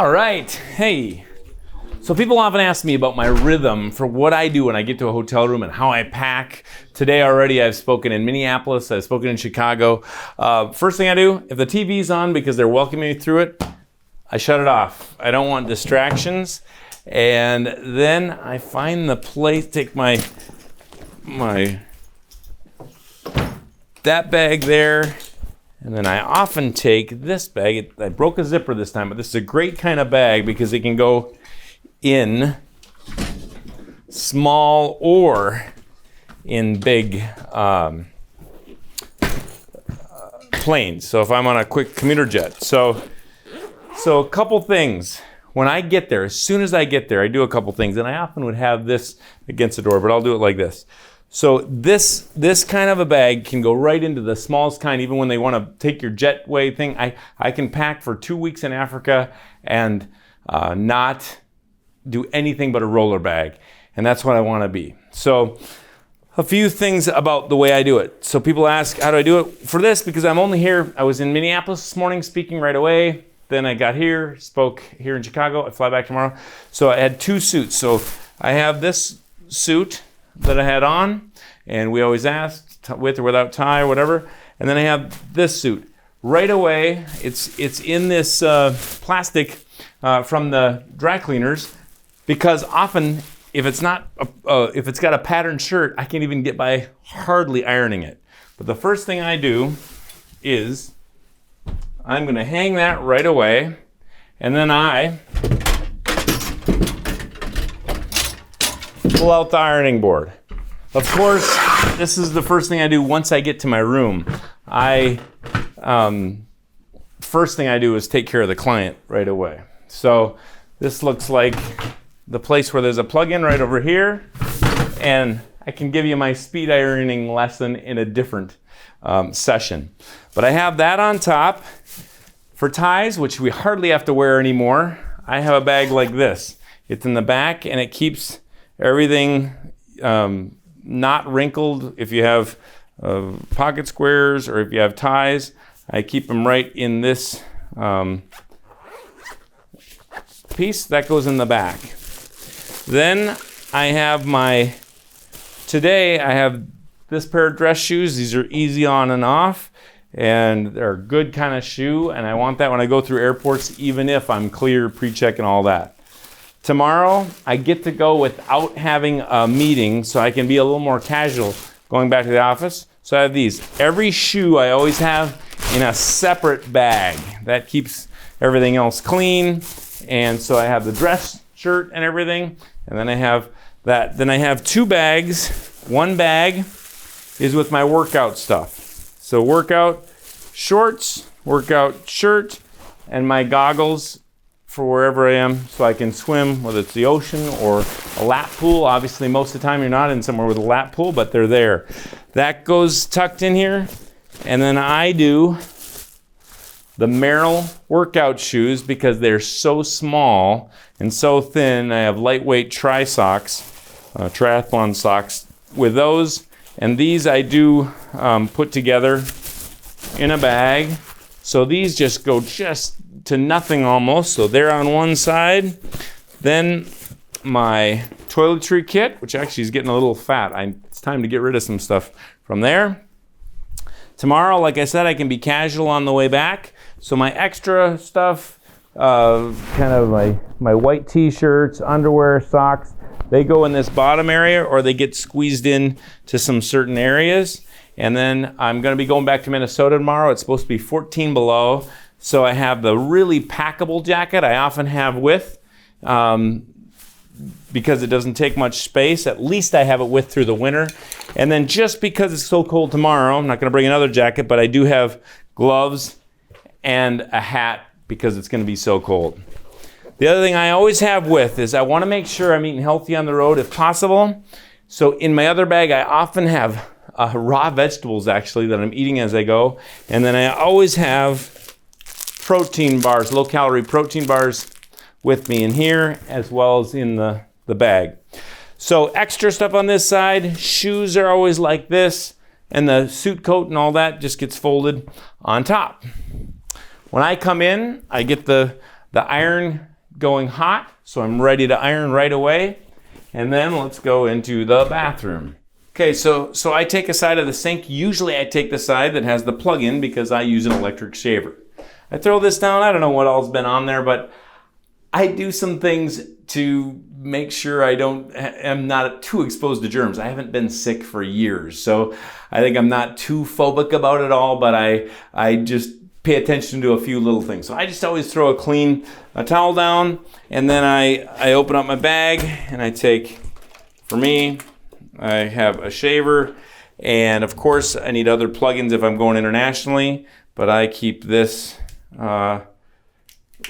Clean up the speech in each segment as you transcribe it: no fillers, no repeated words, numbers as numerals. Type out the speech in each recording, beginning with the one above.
All right, hey. So people often ask me about my rhythm for what I do when I get to a hotel room and how I pack. Today already I've spoken in Minneapolis, I've spoken in Chicago. First thing I do, if the TV's on because they're welcoming me through it, I shut it off. I don't want distractions. And then I find the place, take that bag there, and then I often take this bag. I broke a zipper this time, but this is a great kind of bag because it can go in small or in big planes. So if I'm on a quick commuter jet. So a couple things. When I get there, as soon as I get there, I do a couple things. And I often would have this against the door, but I'll do it like this. So this kind of a bag can go right into the smallest kind, even when they want to take your jetway thing. I can pack for 2 weeks in Africa and not do anything but a roller bag. And that's what I want to be. So a few things about the way I do it. So people ask, how do I do it? For this, because I'm only here, I was in Minneapolis this morning speaking right away. Then I got here, spoke here in Chicago. I fly back tomorrow. So I had 2 suits. So I have this suit that I had on, and we always ask with or without tie or whatever. And then I have this suit. Right away, it's in this plastic from the dry cleaners, because often if it's got a patterned shirt, I can't even get by hardly ironing it. But the first thing I do is I'm going to hang that right away, and then I pull out the ironing board. Of course, this is the first thing I do once I get to my room. First thing I do is take care of the client right away. So this looks like the place where there's a plug-in right over here, and I can give you my speed ironing lesson in a different session. But I have that on top. For ties, which we hardly have to wear anymore, I have a bag like this. It's in the back, and it keeps everything not wrinkled. If you have pocket squares or if you have ties, I keep them right in this piece that goes in the back. Then I have today I have this pair of dress shoes. These are easy on and off, and they're a good kind of shoe, and I want that when I go through airports, even if I'm clear, pre-check and all that. Tomorrow, I get to go without having a meeting, so I can be a little more casual going back to the office. So I have these. Every shoe I always have in a separate bag. That keeps everything else clean. And so I have the dress shirt and everything, and then I have that. Then I have 2 bags. One bag is with my workout stuff. So workout shorts, workout shirt, and my goggles for wherever I am so I can swim, whether it's the ocean or a lap pool. Obviously, most of the time you're not in somewhere with a lap pool, but they're there. That goes tucked in here. And then I do the Merrell workout shoes because they're so small and so thin. I have lightweight triathlon socks with those. And these I do put together in a bag. So these just go just to nothing almost. So they're on one side. Then my toiletry kit, which actually is getting a little fat. It's time to get rid of some stuff from there. Tomorrow, like I said, I can be casual on the way back. So my extra stuff, kind of my white t-shirts, underwear, socks, they go in this bottom area or they get squeezed in to some certain areas. And then I'm going to be going back to Minnesota tomorrow. It's supposed to be 14 below. So I have the really packable jacket I often have with, because it doesn't take much space. At least I have it with through the winter. And then just because it's so cold tomorrow, I'm not going to bring another jacket, but I do have gloves and a hat because it's going to be so cold. The other thing I always have with is I want to make sure I'm eating healthy on the road if possible. So in my other bag, I often have raw vegetables actually that I'm eating as I go. And then I always have protein bars, low-calorie protein bars with me in here as well as in the bag. So extra stuff on this side. Shoes are always like this, and the suit coat and all that just gets folded on top. When I come in, I get the iron going hot, so I'm ready to iron right away. And then let's go into the bathroom. Okay, so I take a side of the sink. Usually I take the side that has the plug-in because I use an electric shaver. I throw this down. I don't know what all's been on there, but I do some things to make sure I'm not too exposed to germs. I haven't been sick for years, so I think I'm not too phobic about it all, but I just pay attention to a few little things. So I just always throw a towel down, and then I open up my bag, and I take, for me, I have a shaver, and of course I need other plugins if I'm going internationally, but I keep this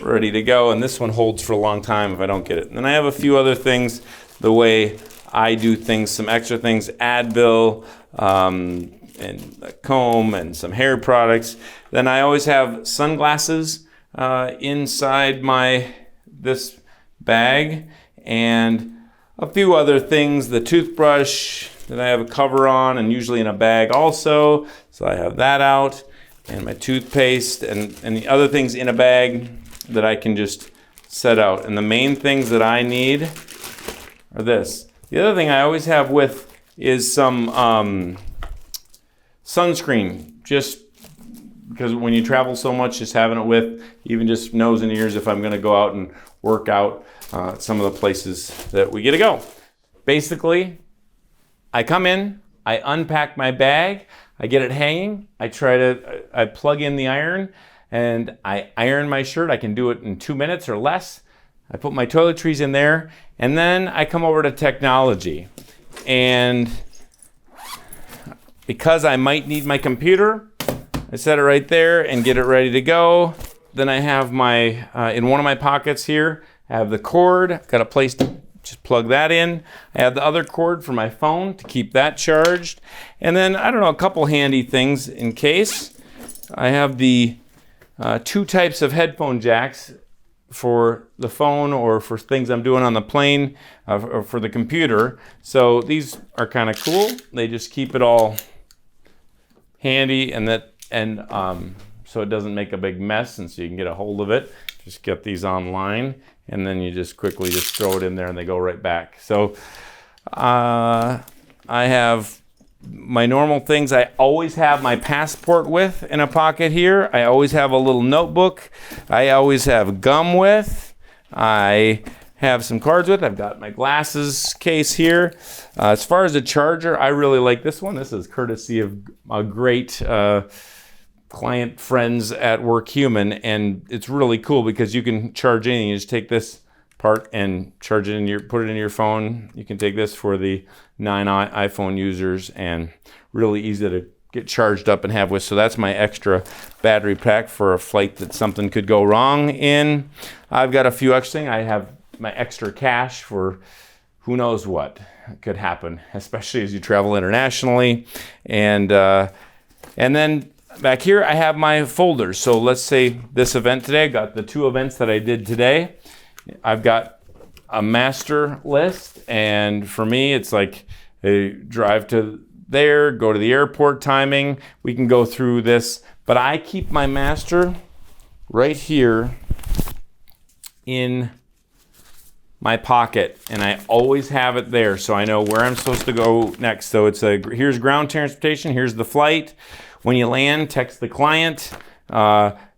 ready to go, and this one holds for a long time if I don't get it. And then I have a few other things, the way I do things, some extra things, Advil, and a comb and some hair products. Then I always have sunglasses inside this bag, and a few other things, the toothbrush that I have a cover on and usually in a bag also, so I have that out, and my toothpaste and the other things in a bag that I can just set out. And the main things that I need are this. The other thing I always have with is some sunscreen, just because when you travel so much, just having it with, even just nose and ears if I'm going to go out and work out some of the places that we get to go. Basically, I come in, I unpack my bag, I get it hanging, I plug in the iron, and I iron my shirt. I can do it in 2 minutes or less. I put my toiletries in there, and then I come over to technology. And because I might need my computer, I set it right there and get it ready to go. Then I have in one of my pockets here, I have the cord. I've got a place to just plug that in. I have the other cord for my phone to keep that charged. And then, I don't know, a couple handy things in case. I have the 2 types of headphone jacks for the phone or for things I'm doing on the plane or for the computer. So these are kind of cool. They just keep it all handy, and so it doesn't make a big mess, and so you can get a hold of it. Just get these online, and then you just quickly just throw it in there and they go right back. So I have my normal things. I always have my passport with in a pocket here. I always have a little notebook. I always have gum with. I have some cards with. I've got my glasses case here. As far as the charger, I really like this one. This is courtesy of a great client friends at Work Human, and it's really cool because you can charge anything. You just take this part and charge it put it in your phone. You can take this for the 9 iPhone users, and really easy to get charged up and have with. So that's my extra battery pack for a flight that something could go wrong in. I've got a few extra things. I have my extra cash for who knows what could happen, especially as you travel internationally. And then back here, I have my folders. So let's say this event today, I got the 2 events that I did today. I've got a master list, and for me, it's like a drive to there, go to the airport timing. We can go through this, but I keep my master right here in my pocket, and I always have it there, so I know where I'm supposed to go next. So here's ground transportation, here's the flight. When you land, text the client.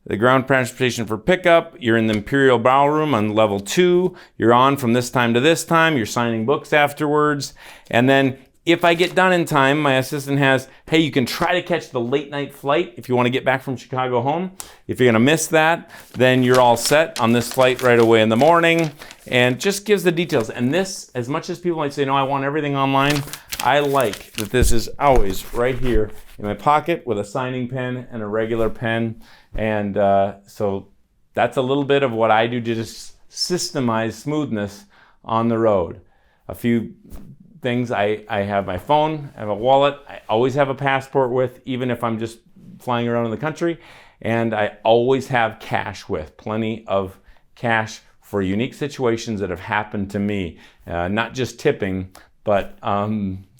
The ground transportation for pickup, you're in the Imperial Ballroom on level 2. You're on from this time to this time. You're signing books afterwards. And then if I get done in time, my assistant has, hey, you can try to catch the late night flight if you want to get back from Chicago home. If you're going to miss that, then you're all set on this flight right away in the morning, and just gives the details. And this, as much as people might say, no, I want everything online, I like that this is always right here in my pocket with a signing pen and a regular pen. And so that's a little bit of what I do to just systemize smoothness on the road. A few things, I have my phone, I have a wallet, I always have a passport with, even if I'm just flying around in the country, and I always have cash with, plenty of cash for unique situations that have happened to me. Not just tipping, but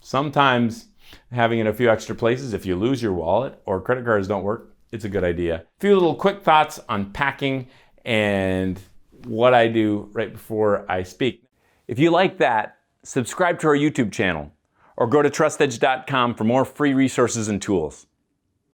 sometimes having it in a few extra places. If you lose your wallet or credit cards don't work, it's a good idea. A few little quick thoughts on packing and what I do right before I speak. If you like that, subscribe to our YouTube channel or go to trustedge.com for more free resources and tools.